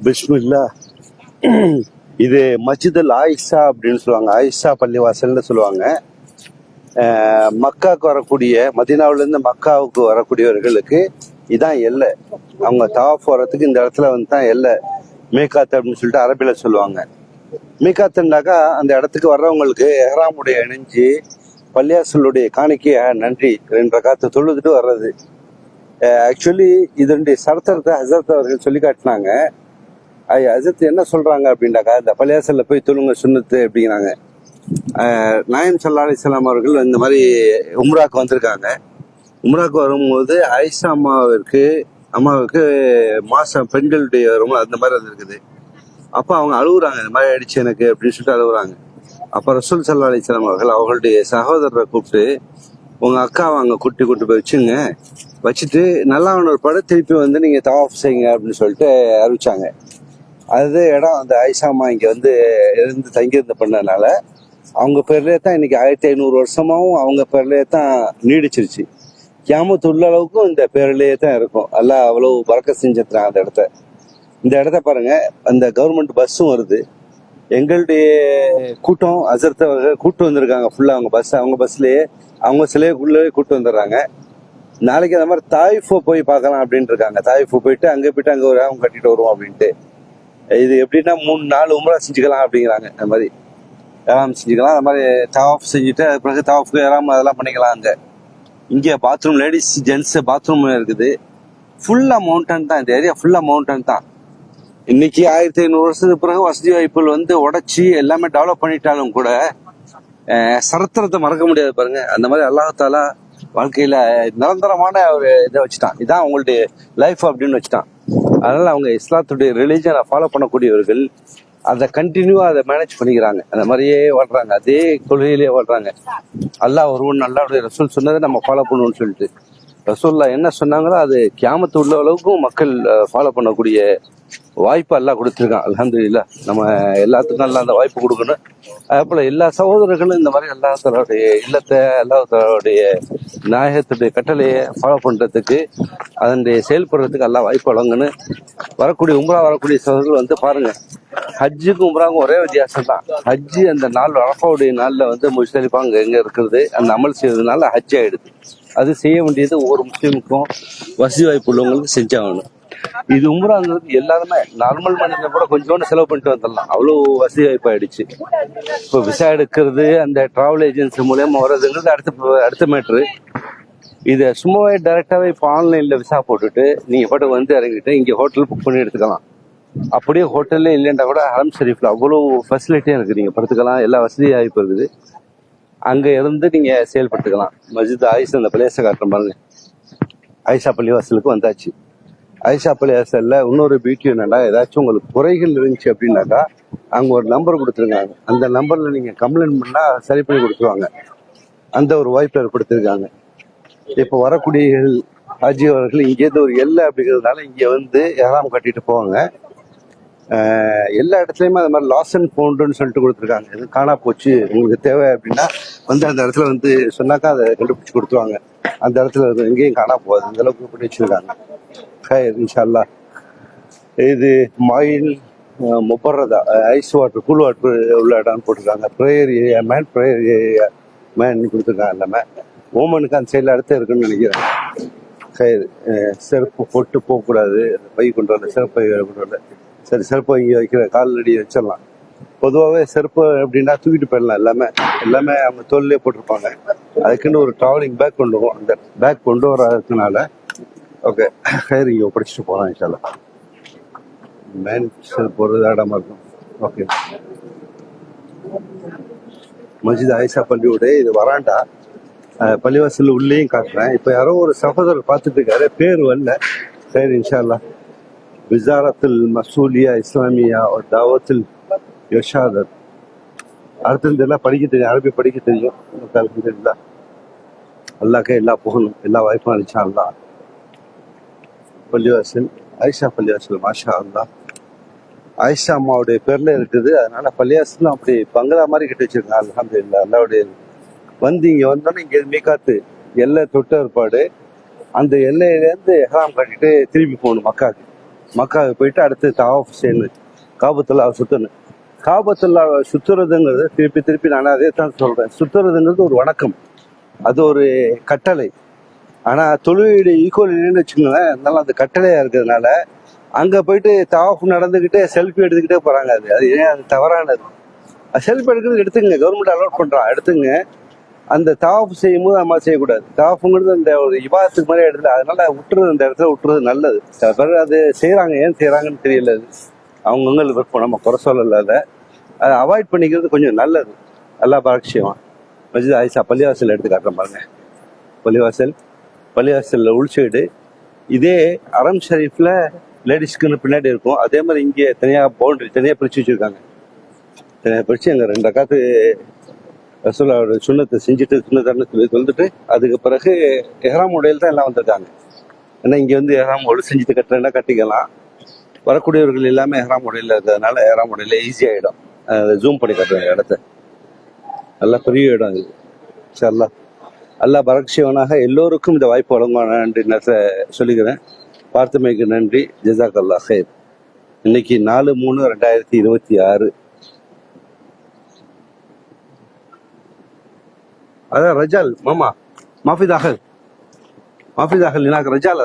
பிஸ்மில்லா. இது மஸ்ஜிதுல் ஆயிஷா அப்படின்னு சொல்லுவாங்க. ஆயிஷா பள்ளிவாசல்னு சொல்லுவாங்க. மக்காவுக்கு வரக்கூடிய, மதீனாவிலேருந்து மக்காவுக்கு வரக்கூடியவர்களுக்கு இதான் எல்லை. அவங்க தவாஃப் வரத்துக்கு இந்த இடத்துல வந்து தான் எல்லை. மீகாத் அப்படின்னு சொல்லிட்டு அரபில சொல்லுவாங்க. மீகாத்துனாக்கா அந்த இடத்துக்கு வர்றவங்களுக்கு எஹ்ராமுடைய இணைஞ்சு பள்ளியாசலுடைய காணிக்கைய நன்றி 2 ரக்காத்து தொழுதுட்டு வர்றது. ஆக்சுவலி இதனுடைய சரத்தரத்தை ஹசரத் அவர்கள் சொல்லி காட்டினாங்க. ஹசரத் என்ன சொல்றாங்க அப்படின்னாக்கா, இந்த பள்ளியாசல்ல போய் தொழுங்க சுன்னத்து அப்படிங்கிறாங்க. நாயம் ஸல்லல்லாஹு அலைஹி வஸல்லம் அவர்கள் இந்த மாதிரி உம்ராக்கு வந்திருக்காங்க. உம்ராக்கு வரும்போது ஆயிஷா அம்மாவுக்கு மாசம் பெண்களுடைய ரொம்ப அந்த மாதிரி வந்திருக்குது. அப்போ அவங்க அழுகுறாங்க, இந்த மாதிரி ஆயிடுச்சு எனக்கு அப்படின்னு சொல்லிட்டு அழுகுறாங்க. அப்போ ரசூல் ஸல்லல்லாஹு அலைஹி வஸல்லம் அவர்கள் அவர்களுடைய சகோதரரை கூப்பிட்டு, உங்க அக்காவை அங்கே கூட்டி போய் வச்சுட்டு நல்லா ஒரு படம் திருப்பி வந்து நீங்க தவாஃப் செய்யுங்க அப்படின்னு சொல்லிட்டு அறிவிச்சாங்க. அது இடம் அந்த ஆயிஷா அம்மா இங்க வந்து இருந்து தங்கியிருந்த பண்ணதுனால அவங்க பேர்லயே தான் இன்னைக்கு 1500 வருஷமாவும் அவங்க பேர்லயே தான் நீடிச்சிருச்சு. கியாமத் உள்ள அளவுக்கும் இந்த பேர்லயே தான் இருக்கும். எல்லாம் அவ்வளவு பறக்க செஞ்சிருக்காங்க அந்த இடத்த. இந்த இடத்த பாருங்க, அந்த கவர்மெண்ட் பஸ்ஸும் வருது. எங்களுடைய கூட்டம் அசர்த்த கூட்டு வந்திருக்காங்க ஃபுல்லா. அவங்க பஸ்லயே அவங்க சிலைக்குள்ளே கூட்டு வந்துடுறாங்க. நாளைக்கு அந்த மாதிரி தாயிஃபோ போய் பார்க்கலாம் அப்படின்ட்டு இருக்காங்க. தாயிஃபோ போயிட்டு அங்கே ஒரு ஆம் கட்டிட்டு வருவோம் அப்படின்ட்டு. இது எப்படின்னா 3-4 உம்ரா செஞ்சுக்கலாம் அப்படிங்கிறாங்க. அந்த மாதிரி ஏராம் செஞ்சுக்கலாம். அந்த மாதிரி தவாஃப் செஞ்சுட்டு அது பிறகு தவாஃபுக்கு ஏராம் அதெல்லாம் பண்ணிக்கலாம். அங்கே இங்கே பாத்ரூம், லேடிஸ் ஜென்ட்ஸ் பாத்ரூம் இருக்குது. ஃபுல்லா மவுண்டன் தான். இந்த ஏரியா ஃபுல்லா மவுண்டன் தான். இன்னைக்கு 1500 வருஷத்துக்கு பிறகு வசதி வாய்ப்புகள் வந்து உடைச்சி எல்லாமே டெவலப் பண்ணிட்டாலும் கூட சரித்திரத்தை மறக்க முடியாது பாருங்க. அந்த மாதிரி அல்லாஹ் தஆலா வாழ்க்கையில நிரந்தரமான ஒரு இதை வச்சுட்டான். இதான் அவங்களுடைய லைஃப் அப்படின்னு வச்சுட்டான். அதனால அவங்க இஸ்லாத்துடைய ரிலீஜனை ஃபாலோ பண்ணக்கூடியவர்கள் அதை கண்டினியூவா அதை மேனேஜ் பண்ணிக்கிறாங்க. அந்த மாதிரியே வாழ்றாங்க, அதே கொள்கையிலேயே வாழ்றாங்க. அல்லாஹ் ஒருவன், அல்லாஹ்வுடைய ரசூல் சொன்னதை நம்ம ஃபாலோ பண்ணுவோம்னு சொல்லிட்டு ரசூல்லா என்ன சொன்னாங்களோ அது கியாமத்து உள்ள அளவுக்கும் மக்கள் ஃபாலோ பண்ணக்கூடிய வாய்ப்பு எல்லாம் கொடுத்துருக்கான். அல்ஹம்துலில்லாஹ். நம்ம எல்லாத்துக்கும் எல்லாம் அந்த வாய்ப்பு கொடுக்கணும். அதே போல எல்லா சகோதரர்களும் இந்த மாதிரி அல்லாஹ் தஆலாவுடைய இல்லத்தை, அல்லாஹ் தஆலாவுடைய நாயகத்துடைய கட்டளையை ஃபாலோ பண்றதுக்கு, அதனுடைய செயல்படுறதுக்கு எல்லாம் வாய்ப்பு வழங்கணும். வரக்கூடிய சகோதரர்கள் வந்து பாருங்க, ஹஜ்ஜுக்கும் உம்ராவுக்கும் ஒரே வித்தியாசம் தான். ஹஜ்ஜு அந்த நாள் அரஃபாவுடைய நாள்ல வந்து முஸ்தலிஃபா எங்க இருக்கிறது அந்த அமல் செய்யறதுனால ஹஜ் ஆயிடுது. அது செய்ய வேண்டியது ஒவ்வொரு முஸ்லீமுக்கும் வசதி வாய்ப்பு உள்ளவங்களுக்கு செஞ்சாகணும். இது உம்ராங்கிறது எல்லாருமே நார்மல் மனிதன் கூட கொஞ்சோண்டு செலவு பண்ணிட்டு வந்துடலாம். அவ்வளவு வசதி வாய்ப்பு ஆயிடுச்சு. இப்போ விசா எடுக்கிறது, அந்த டிராவல் ஏஜென்சி மூலயமா வர்றதுங்கிறது அடுத்த மேட்ரு. இதை சும்மாவே டைரக்டாவே இப்போ ஆன்லைன்ல விசா போட்டுட்டு நீங்க பாட்டு வந்து இறங்கிட்டு இங்க ஹோட்டல் புக் பண்ணி எடுத்துக்கலாம். அப்படியே ஹோட்டல்ல இல்லைன்னா கூட ஹரம் ஷரீஃப்ல அவ்வளோ ஃபெசிலிட்டியா இருக்கு. நீங்க படுத்துக்கலாம், எல்லா வசதி வாய்ப்பு இருக்குது. அங்க இருந்து நீங்க செயல்படுத்திக்கலாம். மஸ்ஜித் ஆயிஷா, அந்த பிளேஸை காட்டுற பாருங்க. ஆயிஷா பள்ளிவாசலுக்கு வந்தாச்சு. ஆயிஷா பள்ளிவாசல்ல இன்னொரு பியூட்டி என்னன்னா, ஏதாச்சும் உங்களுக்கு குறைகள் இருந்துச்சு அப்படின்னாக்கா அங்க ஒரு நம்பர் கொடுத்துருக்காங்க. அந்த நம்பர்ல நீங்க கம்ப்ளைண்ட் பண்ணா சரி பண்ணி கொடுத்துருவாங்க. அந்த ஒரு வாய்ப்பு ஏற்படுத்திருக்காங்க. இப்போ வரக்கூடிய ஹாஜி அவர்கள் இங்கேருந்து ஒரு எல்லை அப்படிங்கிறதுனால இங்க வந்து எஹ்ராம் கட்டிட்டு போவாங்க. எல்லா இடத்துலயுமே அது மாதிரி லாஸ் அண்ட் ஃபவுண்டுன்னு சொல்லிட்டு கொடுத்துருக்காங்க. எதுவும் காணா போச்சு உங்களுக்கு தேவை அப்படின்னா வந்து அந்த இடத்துல வந்து சொன்னாக்கா அதை கண்டுபிடிச்சு கொடுத்துருவாங்க. அந்த இடத்துல எங்கேயும் காணா போகாது, இந்த அளவுக்கு பண்ணி வச்சிருக்காங்க. ஹைர் இன்ஷா அல்லாஹ். இது மாயில் முபர்ரதா ஐஸ் வாட்டர், கூல் வாட்டர் உள்ள இடம்னு போட்டிருக்காங்க. ப்ரேயர் ஏரியா மேன் கொடுத்துருக்காங்க. எல்லாமே ஓமனுக்கு அந்த சைடில் அடுத்த இருக்குன்னு நினைக்கிறேன். ஹைர். செருப்பு போட்டு போகக்கூடாது, பை கொண்டு வரல, செருப்பு பை கொண்டு வரல. சரி, செருப்பு இங்கே வைக்கிற காலடி வச்சிடலாம். பொதுவாகவே செருப்பு அப்படின்னா தூக்கிட்டு போயிடலாம். எல்லாமே அவங்க தோல்லே போட்டிருப்பாங்க. அதுக்குன்னு ஒரு ட்ராவலிங் பேக் கொண்டு வரும். அந்த பேக் கொண்டு வர்றதுனால ஓகே ஹைர் இங்கே படிச்சுட்டு போகலாம் இன்ஷா அல்லாஹ். மேன் செருப்பு ஒரு இடமா இருக்கும். ஓகே, மஸ்ஜித் ஆயிஷா பள்ளியோட இது வராண்டா. பள்ளிவாசல் உள்ளேயும் காட்டுறேன். இப்போ யாரோ ஒரு சகோதரர் பார்த்துட்டு இருக்காரு, பேர் வரல. சரி இன்ஷா அல்லாஹ். விசாரத்துல் மசூலியா இஸ்லாமியா ஒரு தாவத்தில் யஷாதத். அடுத்தது எல்லாம் படிக்க தெரியும், அரபி படிக்க தெரியும். அல்ஹம்துலில்லாஹ். அல்லாஹ்க்கே எல்லா புகழும், எல்லா வாய்ப்பும் அளிச்சா அல்லாஹ். பள்ளிவாசல் ஆயிஷா பள்ளிவாசல், மாஷா அல்லாஹ். ஆயிஷா அம்மாவுடைய பேர்ல இருக்குது. அதனால பள்ளிவாசலும் அப்படி பங்களா மாதிரி கட்டி வச்சிருக்காங்க. அல்ஹம்துலில்லாஹ். அல்லாவுடைய வந்து இங்க வந்தோன்னே இங்க மீகாத்து எல்லை தொட்ட ஏற்பாடு. அந்த எல்லையிலேருந்து எஹ்ராம் கட்டிட்டு திரும்பி போகணும் மக்காக்கு. மக்காவுக்கு போயிட்டு அடுத்து தவாஃப் செய்யணும், காபத்துல்லா சுத்தணும். காபத்துல்லா சுத்துறதுங்கிறது திருப்பி திருப்பி நான் அதே தான் சொல்றேன், சுத்துறதுங்கிறது ஒரு வணக்கம், அது ஒரு கட்டளை. ஆனா தொழுகையுடைய ஈக்குவல் இல்லைன்னு வச்சுக்கோங்களேன், இருந்தாலும் அது கட்டளையா இருக்கிறதுனால அங்க போயிட்டு தவாஃப் நடந்துகிட்டே செல்ஃபி எடுத்துக்கிட்டே போறாங்க. அது ஏன் அது தவறானது. செல்ஃபி எடுக்கிறது எடுத்துங்க, கவர்மெண்ட் அலோட் பண்றான், எடுத்துங்க. அந்த தவாஃப் செய்யும் போது நம்ம செய்யக்கூடாது. தவாஃபுங்கிறது அந்த ஒரு இபாதத்துக்கு மாதிரி இடத்துல, அதனால விட்டுறது, அந்த இடத்துல விட்டுறது நல்லது. சில பேர் அது செய்யறாங்க, ஏன் செய்யறாங்கன்னு தெரியல. அது அவங்கவுங்களுக்கு விருப்பம், நம்ம குறை சொல்லல. அதை அவாய்ட் பண்ணிக்கிறது கொஞ்சம் நல்லது. நல்லா பரட்சியமா மஸ்ஜித் ஆயிஷா பள்ளிவாசல் எடுத்து காட்டுறேன் பாருங்க. பள்ளிவாசல்ல உள்சைடு இதே அரம் ஷரீஃப்ல லேடிஸ்க்குன்னு பின்னாடி இருக்கும். அதே மாதிரி இங்கே தனியா பவுண்டரி தனியா பிரிச்சு வச்சிருக்காங்க. தனியா பிரிச்சு அங்க 2 ரக்காத்து ரசூலுல்லாஹ்வோட சுன்னத்தை செஞ்சுட்டு சுன்னத்தான தொழுதுட்டு அதுக்கு பிறகு எஹ்ராம் உடையில தான் எல்லாம் வந்திருக்காங்க. ஏன்னா இங்க வந்து எஹ்ராம் ஒழு செஞ்சுட்டு கட்டுறேன்னா கட்டிக்கலாம். வரக்கூடியவர்கள் எல்லாமே எஹ்ராம் உடையில இருக்கிறதுனால எஹ்ராம் உடையில ஈஸி ஆயிடும். ஜூம் பண்ணி கட்டுறேன் இடத்த, நல்லா பெரிய இடம் இது. இன்ஷா அல்லாஹ் பரக்ஷிவனாக எல்லோருக்கும் இந்த வாய்ப்பு வழங்குவான நன்றி நேரத்தை சொல்லிக்கிறேன். பார்த்தமைக்கு நன்றி. ஜஸாக் அல்லாஹ் ஹைர். இன்னைக்கு 4/3/2026. அதான் ரஜால் மாமா மாஃபி தாக்கல் ஹனாக் ரஜால்.